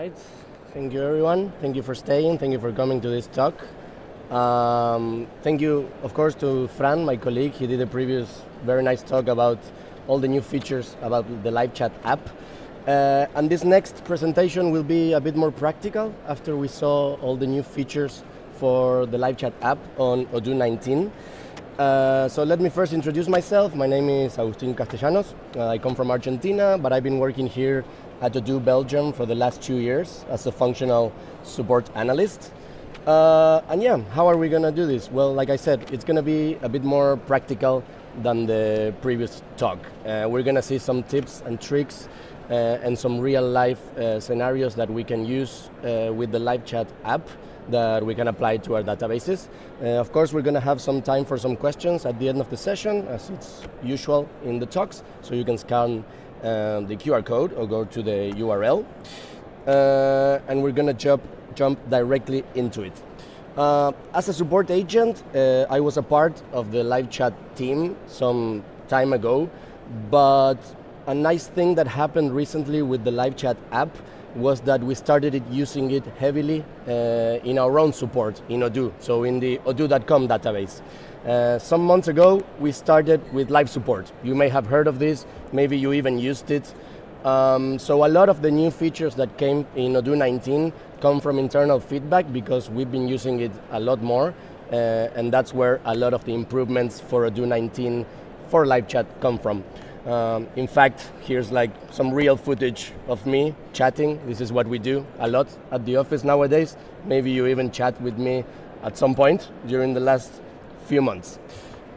right. Thank you, everyone. Thank you for staying. Thank you for coming to this talk. Thank you, of course, to Fran, my colleague. He did a previous very nice talk about all the new features about the live chat app. And this next presentation will be a bit more practical after we saw all the new features for the live chat app on Odoo 19. So let me first introduce myself. My name is Agustín Castellanos. I come from Argentina, but I've been working here at Odoo Belgium for the last 2 years as a functional support analyst. And yeah, how are we going to do this? Well, like I said, it's going to be a bit more practical than the previous talk. We're going to see some tips and tricks and some real life scenarios that we can use with the live chat app that we can apply to our databases. Of course, we're going to have some time for some questions at the end of the session, as it's usual in the talks, so you can scan the QR code or go to the URL. And we're going to jump directly into it. As a support agent, I was a part of the live chat team some time ago, but a nice thing that happened recently with the live chat app was that we started using it heavily in our own support in Odoo, so in the odoo.com database. Some months ago, we started with live support. You may have heard of this, maybe you even used it. So a lot of the new features that came in Odoo 19 come from internal feedback because we've been using it a lot more, and that's where a lot of the improvements for Odoo 19 for live chat come from. In fact, here's like some real footage of me chatting. This is what we do a lot at the office nowadays. Maybe you even chat with me at some point during the last few months.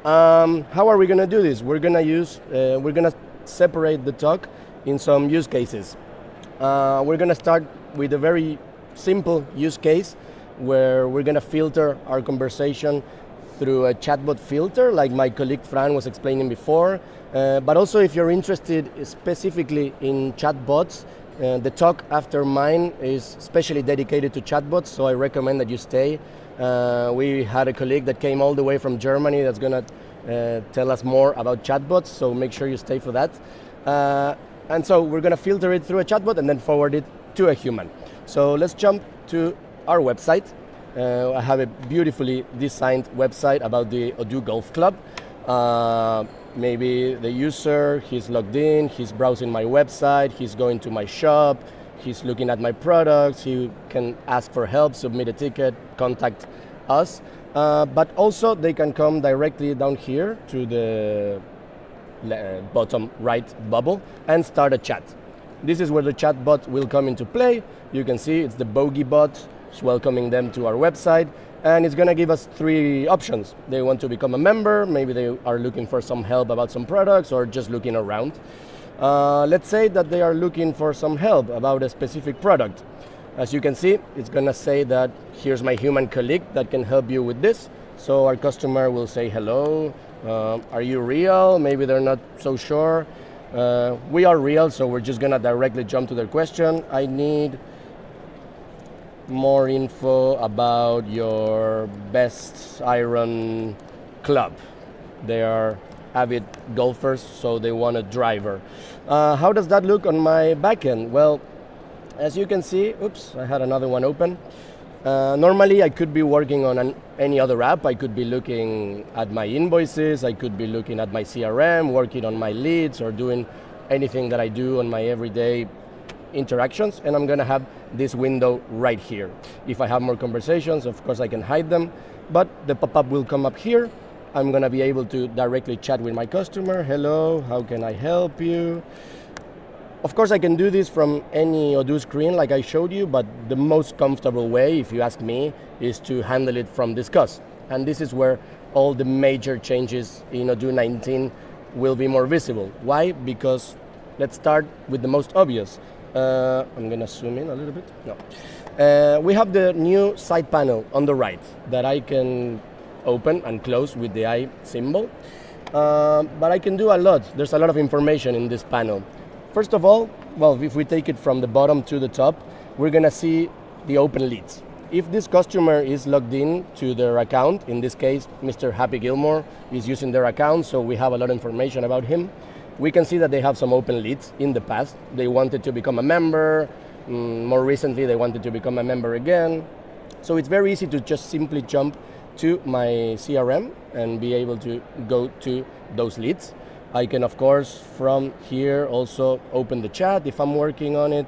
How are we going to do this? We're going to separate the talk in some use cases. We're going to start with a very simple use case where we're going to filter our conversation through a chatbot filter, like my colleague Fran was explaining before. But also, if you're interested specifically in chatbots, the talk after mine is specially dedicated to chatbots, so I recommend that you stay. We had a colleague that came all the way from Germany that's going to tell us more about chatbots, so make sure you stay for that. And so we're going to filter it through a chatbot and then forward it to a human. So let's jump to our website. I have a beautifully designed website about the Odoo Golf Club. Maybe the user, he's logged in, he's browsing my website, he's going to my shop, he's looking at my products, he can ask for help, submit a ticket, contact us. But also they can come directly down here to the bottom right bubble and start a chat. This is where the chat bot will come into play. You can see it's the bogey bot. It's welcoming them to our website, and it's going to give us 3 options. They want to become a member, maybe they are looking for some help about some products or just looking around. Let's say that they are looking for some help about a specific product. As you can see, it's going to say that here's my human colleague that can help you with this. So our customer will say, hello, are you real? Maybe they're not so sure. We are real, so we're just going to directly jump to their question. I need more info about your best iron club. They are avid golfers, so they want a driver. How does that look on my backend? Well, as you can see, oops, I had another one open. Normally, I could be working on any other app. I could be looking at my invoices. I could be looking at my CRM, working on my leads, or doing anything that I do on my everyday interactions, and I'm going to have this window right here. If I have more conversations, of course I can hide them, but the pop-up will come up here. I'm going to be able to directly chat with my customer. Hello, how can I help you? Of course I can do this from any Odoo screen like I showed you, but the most comfortable way, if you ask me, is to handle it from Discuss. And this is where all the major changes in Odoo 19 will be more visible. Why? Because let's start with the most obvious. I'm going to zoom in a little bit. No. We have the new side panel on the right that I can open and close with the eye symbol. But I can do a lot. There's a lot of information in this panel. First of all, well, if we take it from the bottom to the top, we're going to see the open leads. If this customer is logged in to their account, in this case, Mr. Happy Gilmore is using their account, so we have a lot of information about him. We can see that they have some open leads in the past. They wanted to become a member, More recently, they wanted to become a member again. So it's very easy to just simply jump to my CRM and be able to go to those leads. I can, of course, from here also open the chat if I'm working on it,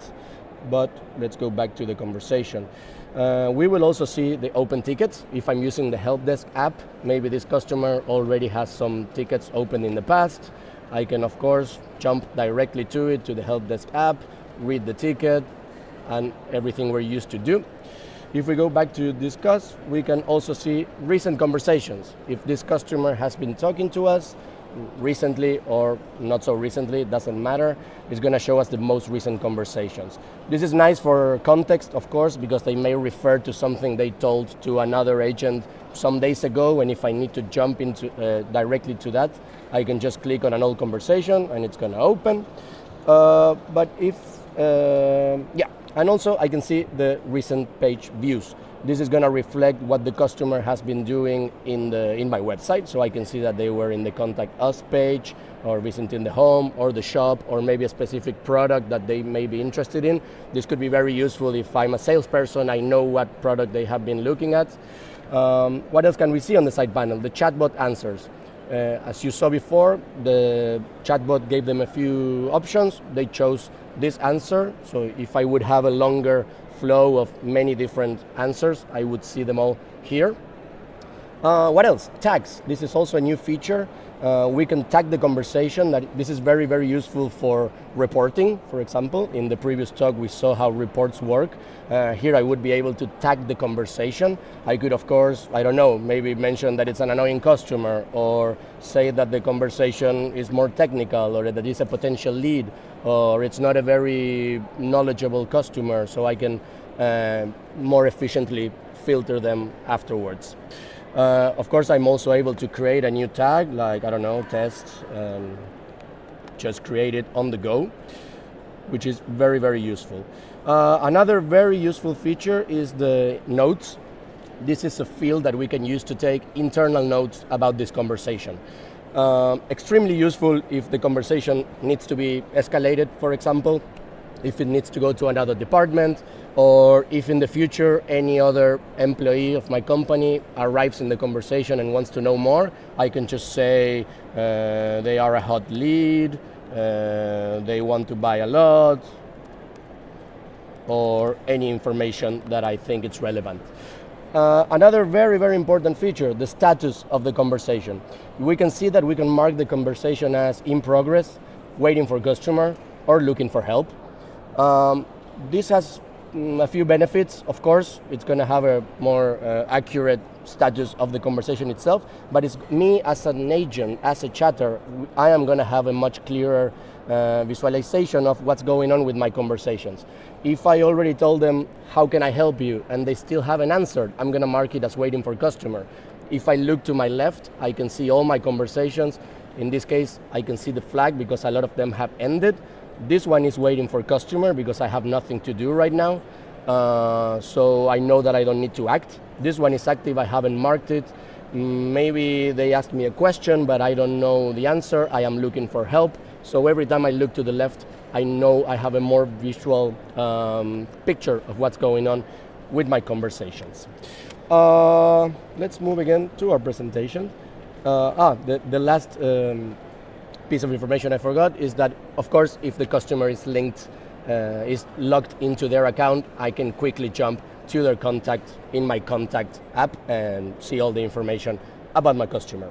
but let's go back to the conversation. We will also see the open tickets. If I'm using the help desk app, maybe this customer already has some tickets open in the past. I can, of course, jump directly to it, to the help desk app, read the ticket, and everything we're used to do. If we go back to discuss, we can also see recent conversations. If this customer has been talking to us recently or not so recently, it doesn't matter. It's going to show us the most recent conversations. This is nice for context, of course, because they may refer to something they told to another agent some days ago, and if I need to jump into directly to that, I can just click on an old conversation and it's going to open. But if, and also I can see the recent page views. This is going to reflect what the customer has been doing in my website, so I can see that they were in the Contact Us page, or visiting the home, or the shop, or maybe a specific product that they may be interested in. This could be very useful if I'm a salesperson, I know what product they have been looking at. What else can we see on the side panel? The chatbot answers. As you saw before, the chatbot gave them a few options. They chose this answer, so if I would have a longer flow of many different answers, I would see them all here. What else? Tags. This is also a new feature. We can tag the conversation. This is very, very useful for reporting, for example. In the previous talk, we saw how reports work. Here I would be able to tag the conversation. I could, of course, I don't know, maybe mention that it's an annoying customer, or say that the conversation is more technical, or that it's a potential lead, or it's not a very knowledgeable customer, so I can more efficiently filter them afterwards. Of course, I'm also able to create a new tag, like, I don't know, test, just create it on the go, which is very, very useful. Another very useful feature is the notes. This is a field that we can use to take internal notes about this conversation. Extremely useful if the conversation needs to be escalated, for example, if it needs to go to another department, or if in the future any other employee of my company arrives in the conversation and wants to know more, I can just say they are a hot lead, they want to buy a lot, or any information that I think it's relevant. Another very, very important feature, the status of the conversation. We can see that we can mark the conversation as in progress, waiting for customer, or looking for help. This has a few benefits. Of course, it's going to have a more accurate status of the conversation itself, but it's me as an agent, as a chatter, I am going to have a much clearer visualization of what's going on with my conversations. If I already told them, how can I help you, and they still haven't answered, I'm going to mark it as waiting for customer. If I look to my left, I can see all my conversations. In this case, I can see the flag because a lot of them have ended. This one is waiting for customer because I have nothing to do right now. So I know that I don't need to act. This one is active, I haven't marked it. Maybe they asked me a question, but I don't know the answer. I am looking for help. So every time I look to the left, I know I have a more visual picture of what's going on with my conversations. Let's move again to our presentation. The last piece of information I forgot is that, of course, if the customer is linked, is logged into their account, I can quickly jump to their contact in my contact app and see all the information about my customer.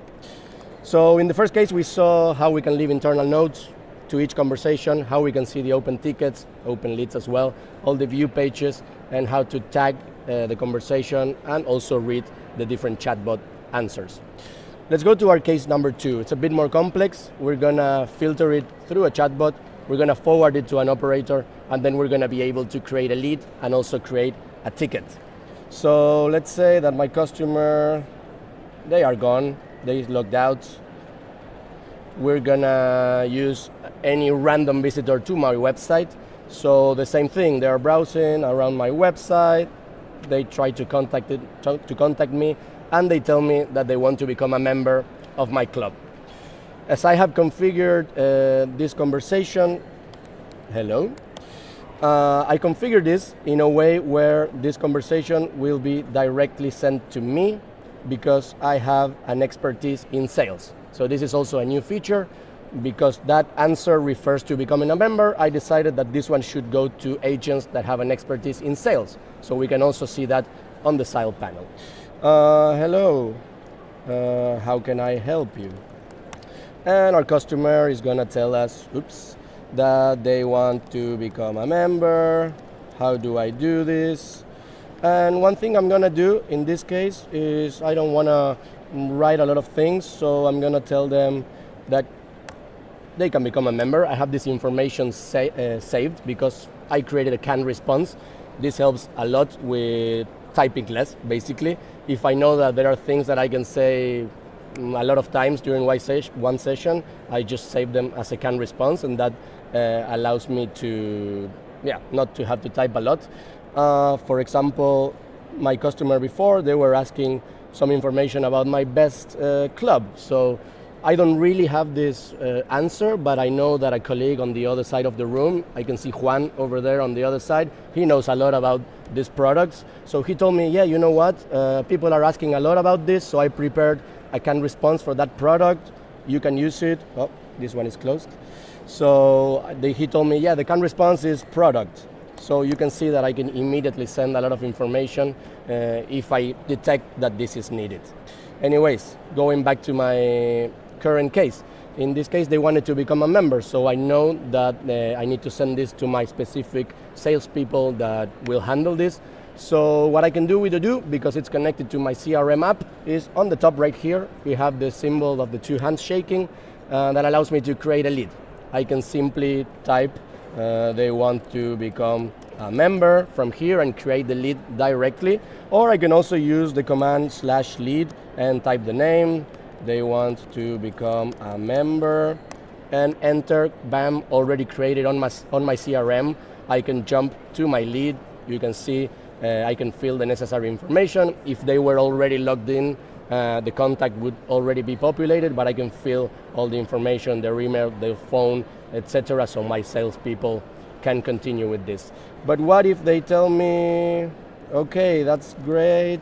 So in the first case, we saw how we can leave internal notes to each conversation, how we can see the open tickets, open leads as well, all the view pages, and how to tag the conversation and also read the different chatbot answers. Let's go to our case number 2. It's a bit more complex. We're gonna filter it through a chatbot, we're gonna forward it to an operator, and then we're gonna be able to create a lead and also create a ticket. So let's say that my customer, they are gone, they logged out. We're gonna use any random visitor to my website. So the same thing, they are browsing around my website, they try to contact me, and they tell me that they want to become a member of my club. As I have configured this conversation, hello, I configured this in a way where this conversation will be directly sent to me because I have an expertise in sales. So this is also a new feature. Because that answer refers to becoming a member, I decided that this one should go to agents that have an expertise in sales. So we can also see that on the side panel. Hello, how can I help you? And our customer is gonna tell us, oops, that they want to become a member. How do I do this? And one thing I'm gonna do in this case is I don't wanna write a lot of things, so I'm gonna tell them that they can become a member. I have this information saved because I created a canned response. This helps a lot with typing less, basically. If I know that there are things that I can say a lot of times during one session, I just save them as a canned response, and that allows me to, not to have to type a lot. For example, my customer before, they were asking some information about my best club. So I don't really have this answer, but I know that a colleague on the other side of the room, I can see Juan over there on the other side, he knows a lot about these products. So he told me, yeah, you know what, people are asking a lot about this, so I prepared a canned response for that product. You can use it. Oh, this one is closed. So he told me, yeah, the canned response is product. So you can see that I can immediately send a lot of information if I detect that this is needed. Anyways, going back to my current case. In this case, they wanted to become a member, so I know that I need to send this to my specific salespeople that will handle this. So what I can do with Odoo, because it's connected to my CRM app, is on the top right here, we have the symbol of the two hands shaking that allows me to create a lead. I can simply type they want to become a member from here and create the lead directly, or I can also use the command /lead and type the name. They want to become a member and enter. Bam, already created on my CRM. I can jump to my lead. You can see I can fill the necessary information. If they were already logged in, the contact would already be populated, but I can fill all the information, their email, their phone, etc. So my salespeople can continue with this. But what if they tell me, okay, that's great,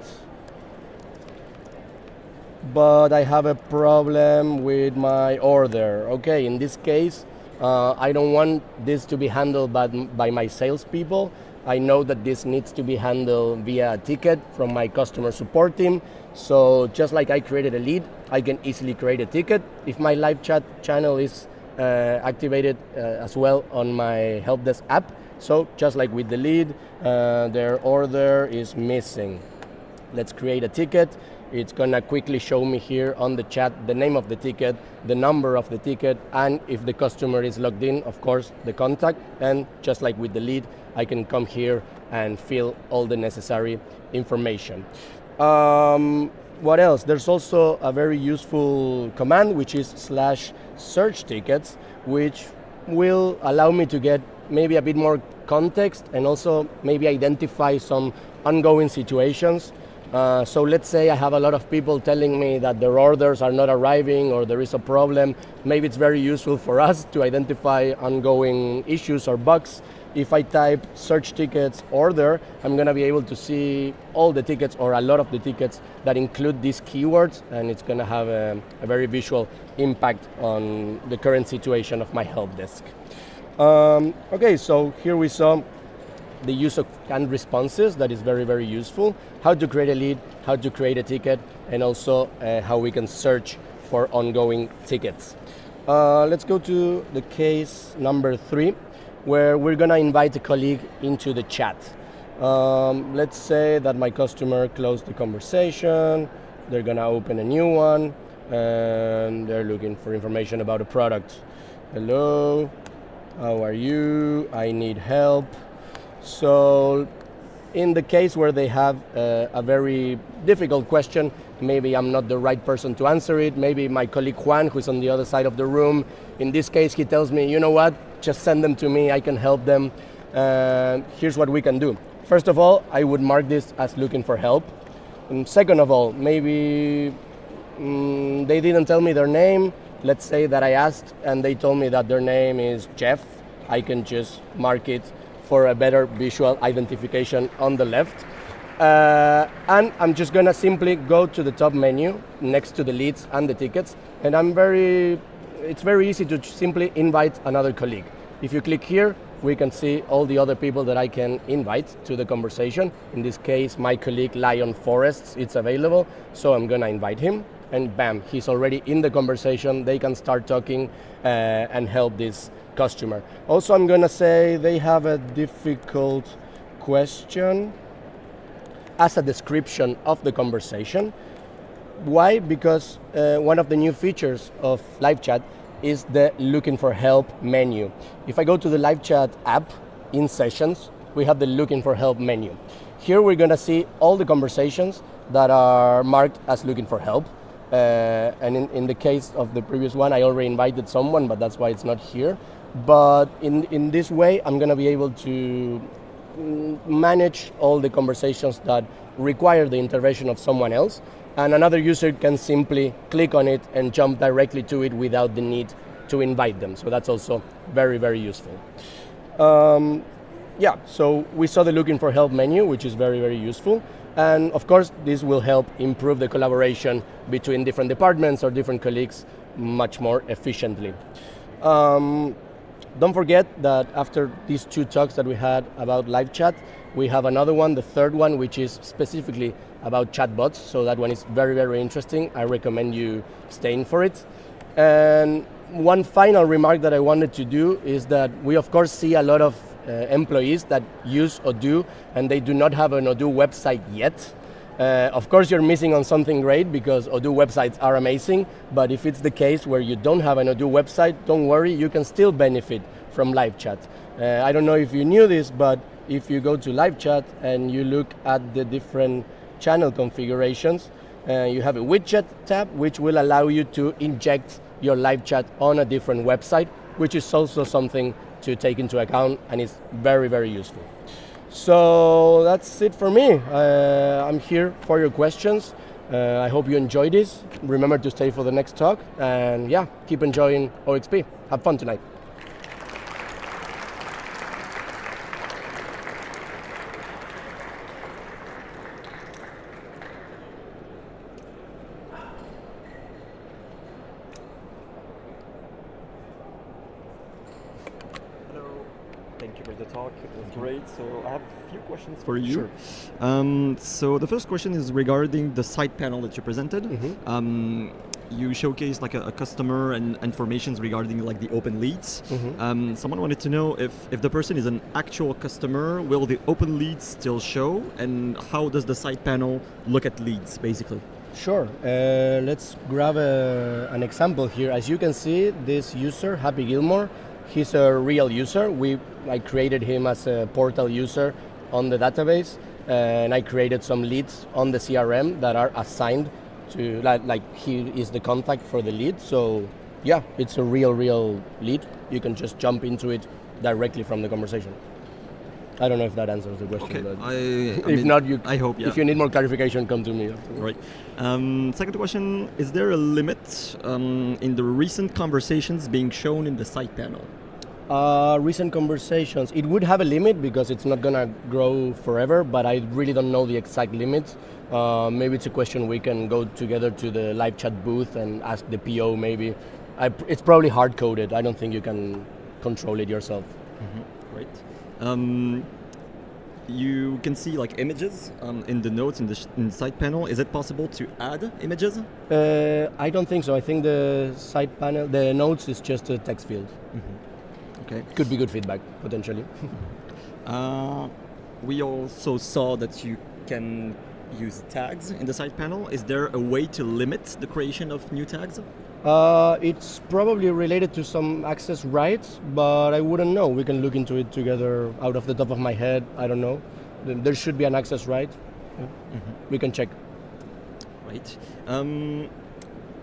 but I have a problem with my order. Okay, in this case, I don't want this to be handled by my salespeople. I know that this needs to be handled via a ticket from my customer support team. So just like I created a lead, I can easily create a ticket. If my live chat channel is activated as well on my help desk app, so just like with the lead, their order is missing. Let's create a ticket. It's gonna quickly show me here on the chat the name of the ticket, the number of the ticket, and if the customer is logged in, of course, the contact. And just like with the lead, I can come here and fill all the necessary information. What else? There's also a very useful command, which is /search tickets, which will allow me to get maybe a bit more context and also maybe identify some ongoing situations. So let's say I have a lot of people telling me that their orders are not arriving or there is a problem. Maybe it's very useful for us to identify ongoing issues or bugs. If I type search tickets order, I'm gonna be able to see all the tickets or a lot of the tickets that include these keywords, and it's gonna have a very visual impact on the current situation of my help desk. Okay, so here we saw the use of canned responses. That is very, very useful. How to create a lead, how to create a ticket, and also how we can search for ongoing tickets. Let's go to the case number 3, where we're gonna invite a colleague into the chat. Let's say that my customer closed the conversation, they're gonna open a new one, and they're looking for information about a product. Hello, how are you? I need help. So in the case where they have a very difficult question, maybe I'm not the right person to answer it. Maybe my colleague Juan, who's on the other side of the room, in this case, he tells me, you know what, just send them to me, I can help them. Here's what we can do. First of all, I would mark this as looking for help. And second of all, maybe they didn't tell me their name. Let's say that I asked and they told me that their name is Jeff. I can just mark it for a better visual identification on the left. And I'm just gonna simply go to the top menu next to the leads and the tickets, and it's very easy to simply invite another colleague. If you click here, we can see all the other people that I can invite to the conversation. In this case, my colleague Lion Forests, it's available, so I'm gonna invite him, and bam, he's already in the conversation. They can start talking and help this customer. Also, I'm gonna say they have a difficult question as a description of the conversation. Why? Because one of the new features of live chat is the looking for help menu. If I go to the live chat app in sessions, we have the looking for help menu. Here we're gonna see all the conversations that are marked as looking for help. And in the case of the previous one, I already invited someone, but that's why it's not here. But in this way, I'm gonna be able to manage all the conversations that require the intervention of someone else, and another user can simply click on it and jump directly to it without the need to invite them. So that's also very, very useful. Yeah, so we saw the looking for help menu, which is very, very useful. And of course, this will help improve the collaboration between different departments or different colleagues much more efficiently. Don't forget that after these two talks that we had about live chat, we have another one, the third one, which is specifically about chatbots. So that one is very, very interesting. I recommend you staying for it. And one final remark that I wanted to do is that we of course see a lot of employees that use Odoo and they do not have an Odoo website yet. Of course you're missing on something great because Odoo websites are amazing, but if it's the case where you don't have an Odoo website, don't worry, you can still benefit from live chat. I don't know if you knew this, but if you go to live chat and you look at the different channel configurations, you have a widget tab which will allow you to inject your live chat on a different website, which is also something to take into account and is very, very useful. So that's it for me. I'm here for your questions. I hope you enjoyed this. Remember to stay for the next talk, and yeah, keep enjoying OXP. Have fun tonight. Thank you for the talk. It was great. So I have a few questions for you. Sure. So the first question is regarding the side panel that you presented. Mm-hmm. You showcased like a customer and informations regarding like the open leads. Mm-hmm. Someone wanted to know if the person is an actual customer, will the open leads still show, and how does the side panel look at leads basically? Sure. Let's grab an example here. As you can see, this user, Happy Gilmore, he's a real user. I created him as a portal user on the database, and I created some leads on the CRM that are assigned to, like he is the contact for the lead. So yeah, it's a real lead. You can just jump into it directly from the conversation. I don't know if that answers the question. Okay. But I mean, not, I hope, yeah. If you need more clarification, come to me. Right. Second question, is there a limit in the recent conversations being shown in the side panel? Recent conversations, it would have a limit because it's not gonna grow forever, but I really don't know the exact limit. Maybe it's a question we can go together to the live chat booth and ask the PO maybe. It's probably hard-coded. I don't think you can control it yourself. Mm-hmm. Right. You can see like images in the notes in the side panel. Is it possible to add images? I don't think so. I think the side panel, the notes is just a text field. Mm-hmm. Okay. Could be good feedback, potentially. We also saw that you can use tags in the side panel. Is there a way to limit the creation of new tags? It's probably related to some access rights, but I wouldn't know. We can look into it together out of the top of my head. I don't know. There should be an access right. Yeah. Mm-hmm. We can check. Right.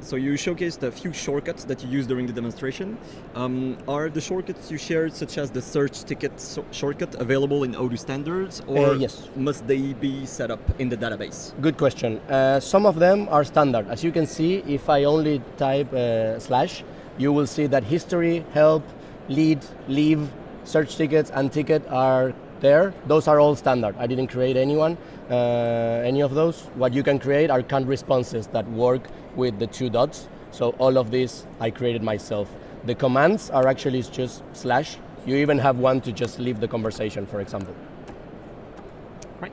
So you showcased a few shortcuts that you used during the demonstration. Are the shortcuts you shared, such as the search ticket shortcut, available in Odoo standards, or yes, must they be set up in the database? Good question. Some of them are standard. As you can see, if I only type /, you will see that history, help, lead, leave, search tickets and ticket are there. Those are all standard. I didn't create any of those. What you can create are canned responses that work with the 2 dots. So all of these I created myself. The commands are actually just slash. You even have one to just leave the conversation, for example. Right.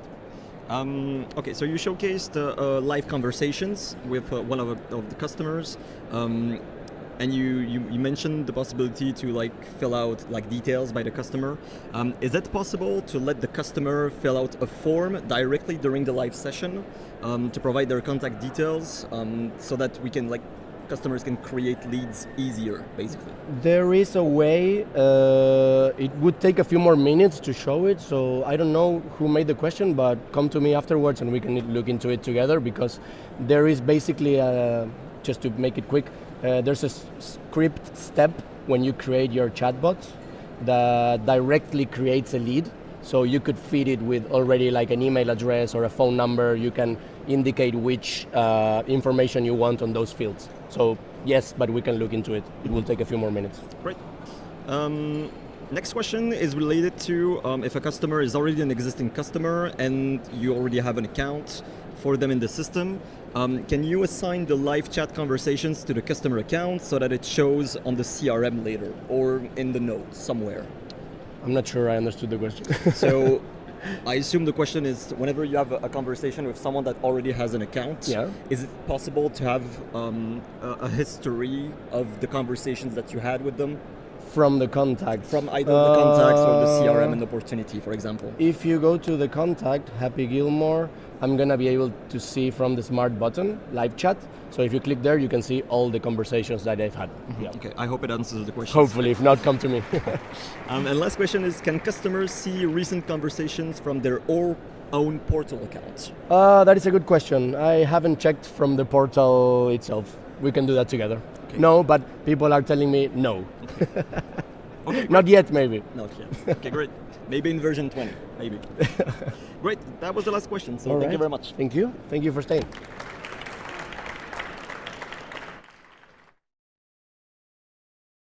Okay, so you showcased live conversations with one of the customers, and you mentioned the possibility to like fill out like details by the customer. Is it possible to let the customer fill out a form directly during the live session to provide their contact details so that we can customers can create leads easier, basically? There is a way. It would take a few more minutes to show it, so I don't know who made the question, but come to me afterwards and we can look into it together, because there is basically, just to make it quick, there's a script step when you create your chatbot that directly creates a lead. So you could feed it with already like an email address or a phone number. You can indicate which information you want on those fields. So yes, but we can look into it. It will take a few more minutes. Great. Next question is related to if a customer is already an existing customer and you already have an account for them in the system, can you assign the live chat conversations to the customer account so that it shows on the CRM later or in the notes somewhere? I'm not sure I understood the question. So I assume the question is, whenever you have a conversation with someone that already has an account, yeah, is it possible to have a history of the conversations that you had with them? From the contact. From either the contacts or the CRM and opportunity, for example. If you go to the contact, Happy Gilmore, I'm going to be able to see from the smart button, live chat. So if you click there, you can see all the conversations that I've had. Mm-hmm. Yeah. Okay, I hope it answers the question. Hopefully, if not, come to me. And last question is, can customers see recent conversations from their own portal accounts? That is a good question. I haven't checked from the portal itself. We can do that together. Okay. No, but people are telling me no. Okay, not yet, maybe. Not yet. Okay, great. Maybe in version 20, maybe. Great, that was the last question, so All thank right. you very much. Thank you. Thank you for staying.